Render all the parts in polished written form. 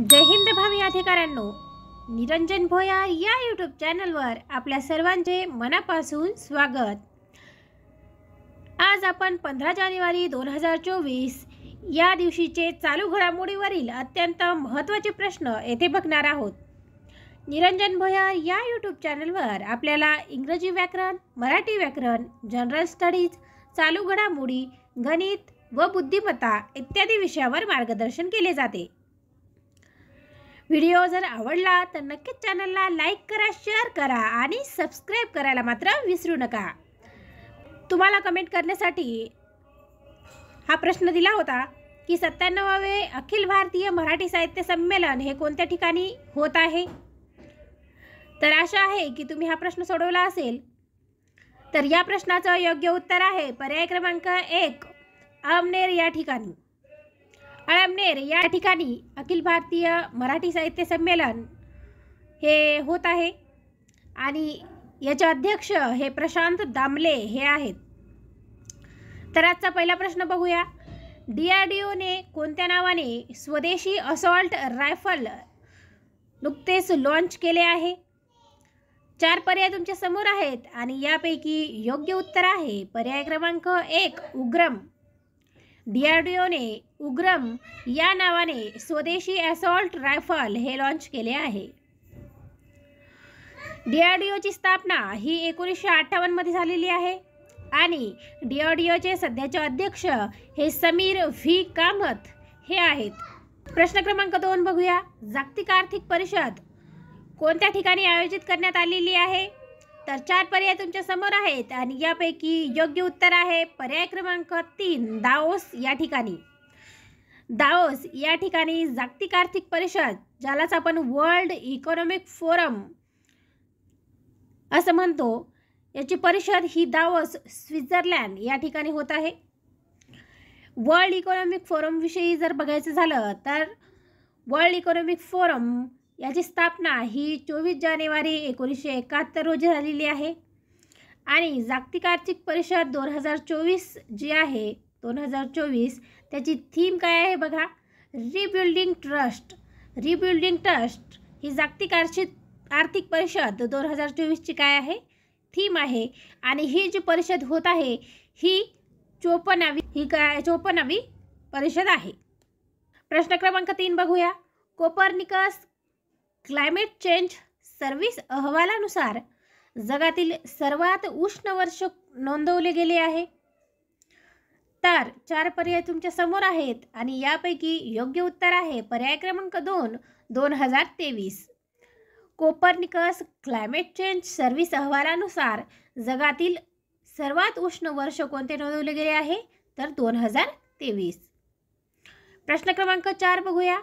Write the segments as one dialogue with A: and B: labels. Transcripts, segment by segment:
A: जय हिंद भावी अधिकाऱ्यांनो, निरंजन भोयार या यूट्यूब चॅनलवर आपल्या सर्वांचे मनापासून स्वागत। आज आपण 15 जानेवारी 2024 या दिवशीचे चालू घडामोडीवरील अत्यंत महत्त्वाचे प्रश्न येथे बघणार आहोत। निरंजन भोयार या यूट्यूब चॅनलवर आपल्याला इंग्रजी व्याकरण, मराठी व्याकरण, जनरल स्टडीज, चालू घडामोडी, गणित व बुद्धिमत्ता इत्यादी विषयावर मार्गदर्शन केले जाते। व्हिडिओ जर आवडला तर नक्कीच चॅनलला लाईक करा, शेअर करा आणि सबस्क्राईब करायला मात्र विसरू नका। तुम्हाला कमेंट करण्यासाठी हा प्रश्न दिला होता की 97वे अखिल भारतीय मराठी साहित्य संमेलन हे कोणत्या ठिकाणी होत आहे। तर आशा आहे की तुम्ही हा प्रश्न सोडवला असेल। तर या प्रश्नाचं योग्य उत्तर आहे पर्याय क्रमांक 1, अमनेर या ठिकाणी। अळमनेर या ठिकाणी अखिल भारतीय मराठी साहित्य संमेलन हे होत आहे आणि याचे अध्यक्ष हे प्रशांत दामले हे आहेत। तर आजचा पहिला प्रश्न बघूया। DRDOने कोणत्या नावाने स्वदेशी असॉल्ट रायफल नुकतेच लॉन्च केले आहे। 4 पर्याय तुमच्या समोर आहेत आणि यापैकी योग्य उत्तर आहे पर्याय क्रमांक 1, उग्रम। DRDOने उग्रम या नावाने स्वदेशी असॉल्ट रायफल हे लॉन्च केले आहे। DRDOची स्थापना ही 1958 मध्ये झालेली आहे आणि DRDOचे सध्याचे अध्यक्ष हे समीर व्ही कामत हे आहेत। प्रश्न क्रमांक 2 बघूया। जागतिक आर्थिक परिषद कोणत्या ठिकाणी आयोजित करण्यात आलेली आहे। तर 4 पर्याय तुमच्या समोर आहेत आणि यापैकी योग्य उत्तर आहे पर्याय क्रमांक 3, दाओस या ठिकाणी। दाओस या ठिकाणी जागतिक आर्थिक परिषद, ज्यालाच आपण वर्ल्ड इकॉनॉमिक फोरम असं म्हणतो, याची परिषद ही दाओस स्वित्झर्लंड या ठिकाणी होत आहे। वर्ल्ड इकॉनॉमिक फोरम विषयी जर बघायचं झालं तर वर्ल्ड इकॉनॉमिक फोरम याची स्थापना ही 24 जानेवारी 1971 रोजी झालेली आहे आणि जागतिक आर्थिक परिषद 2024 जी आहे 2024 त्याची थीम काय आहे बघा, रिबिल्डिंग ट्रस्ट। रिबिल्डिंग ट्रस्ट ही जागतिक आर्थिक परिषद 2024 ची काय आहे, थीम आहे आणि ही जी परिषद होत आहे ही 54वी परिषद आहे। प्रश्न क्रमांक 3 बघूया। कोपर्निकस क्लायमेट चेंज सर्व्हिस अहवालानुसार जगातील सर्वात उष्ण वर्ष नोंदवले गेले आहे। तर 4 पर्याय तुमच्या समोर आहेत आणि यापैकी योग्य उत्तर आहे पर्याय क्रमांक 2, 2023। कोपर्निकस क्लायमेट चेंज सर्व्हिस अहवालानुसार जगातील सर्वात उष्ण वर्ष कोणते नोंदवले गेले आहे, तर 2023। प्रश्न क्रमांक 4 बघूया।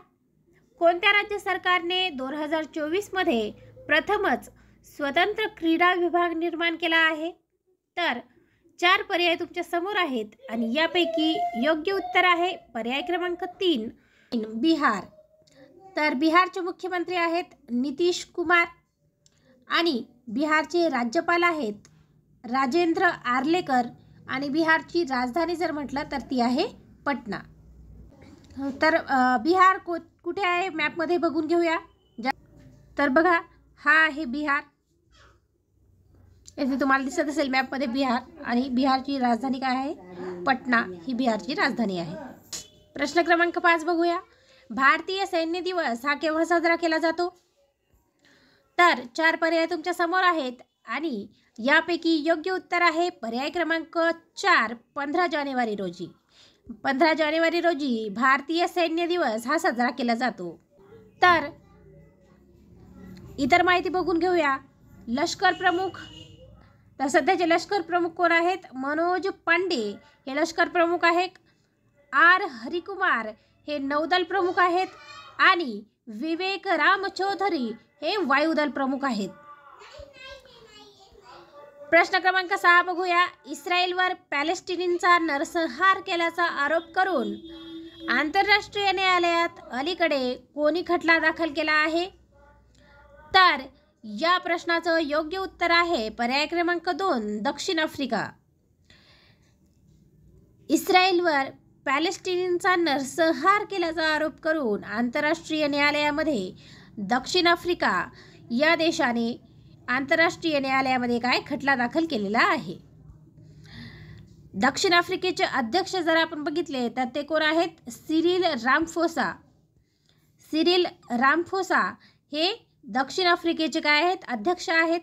A: कोणत्या राज्य सरकारने 2024 मध्ये प्रथमच स्वतंत्र क्रीडा विभाग निर्माण केला आहे। तर 4 पर्याय तुमच्या समोर आहेत आणि यापैकी योग्य उत्तर आहे पर्याय क्रमांक 3, बिहार। तर बिहारचे मुख्यमंत्री आहेत नितीश कुमार आणि बिहारचे राज्यपाल आहेत राजेंद्र आर्लेकर आणि बिहारची राजधानी जर म्हटलं तर ती आहे पटना। तर बिहार कुठे आहे मॅपमध्ये बघून घेऊया। तर बघा, हा आहे बिहार, इथे तुम्हाला दिसत असेल मॅपमध्ये बिहार आणि बिहारची राजधानी काय आहे, पटना ही बिहारची राजधानी आहे। प्रश्न क्रमांक 5 बघूया। भारतीय सैन्य दिवस हा केव्हा साजरा केला जातो। तर 4 पर्याय तुमच्या समोर आहेत आणि यापैकी योग्य उत्तर आहे पर्याय क्रमांक 4, 15 जानेवारी रोजी। 15 जानेवारी रोजी भारतीय सैन्य दिवस हा साजरा केला जातो। तर इतर माहिती बघून घेऊया। लष्कर प्रमुख, तर सध्याचे लष्कर प्रमुख कोण आहेत, मनोज पांडे हे लष्कर प्रमुख आहेत। आर हरिकुमार हे नौदल प्रमुख आहेत आणि विवेक राम चौधरी हे वायुदल प्रमुख आहेत। प्रश्न क्रमांक 6 बघूया। इस्रायलवर पॅलेस्टिनींचा नरसंहार केल्याचा आरोप करून आंतरराष्ट्रीय न्यायालयात अलीकडे कोणी खटला दाखल केला आहे। तर या प्रश्नाचं योग्य उत्तर आहे पर्याय क्रमांक 2, दक्षिण आफ्रिका। इस्रायलवर पॅलेस्टिनींचा नरसंहार केल्याचा आरोप करून आंतरराष्ट्रीय न्यायालयामध्ये दक्षिण आफ्रिका या देशाने आंतरराष्ट्रीय न्यायालयामध्ये काय खटला दाखल केलेला आहे. दक्षिण आफ्रिकेचे अध्यक्ष जर आपण बघितले तर ते कोण आहेत? Cyril Ramaphosa. सिरिल रामफोसा हे दक्षिण आफ्रिकेचे काय आहेत? अध्यक्ष आहेत.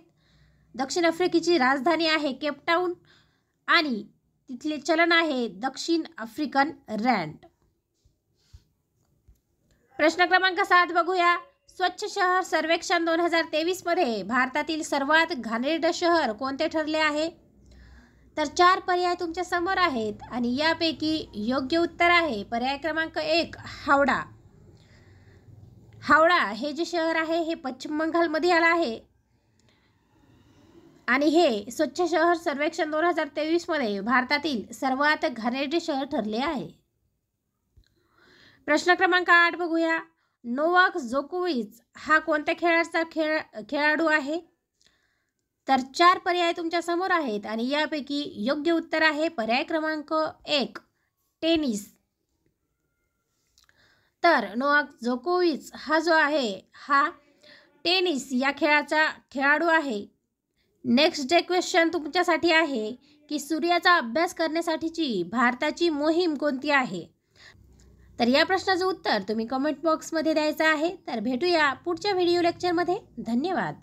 A: दक्षिण आफ्रिकेची राजधानी आहे केपटाऊन आणि तिथले चलन आहे दक्षिण आफ्रिकन रँड. प्रश्न क्रमांक 7 बघूया. स्वच्छ शहर सर्वेक्षण 2023 मध्ये भारतातील सर्वात घाणेरडे शहर कोणते ठरले आहे? तर 4 पर्याय तुमच्या समोर आहेत आणि यापैकी योग्य उत्तर आहे पर्याय क्रमांक 1 हावडा. हावडा हे जे शहर आहे हे पश्चिम बंगालमध्ये आलं आहे आणि हे स्वच्छ शहर सर्वेक्षण 2023 मध्ये भारतातील सर्वात घाणेरडे शहर ठरले आहे. प्रश्न क्रमांक 8 बघूया. नोवाक जोकोविच हा कोणत्या खेळाडू आहे? तर 4 पर्याय तुमच्या समोर आहेत आणि यापैकी योग्य उत्तर आहे पर्याय क्रमांक 1 टेनिस. तर नोवाक जोकोविच हा जो आहे हा टेनिस या खेळाचा खेळाडू आहे. नेक्स्ट डे क्वेश्चन तुमच्यासाठी आहे की सूर्याचा अभ्यास करण्यासाठीची भारताची मोहीम कोणती आहे? तर या प्रश्नाचं उत्तर तुम्ही कमेंट बॉक्समध्ये द्यायचं आहे. तर भेटूया पुढच्या व्हिडिओ लेक्चरमध्ये. धन्यवाद.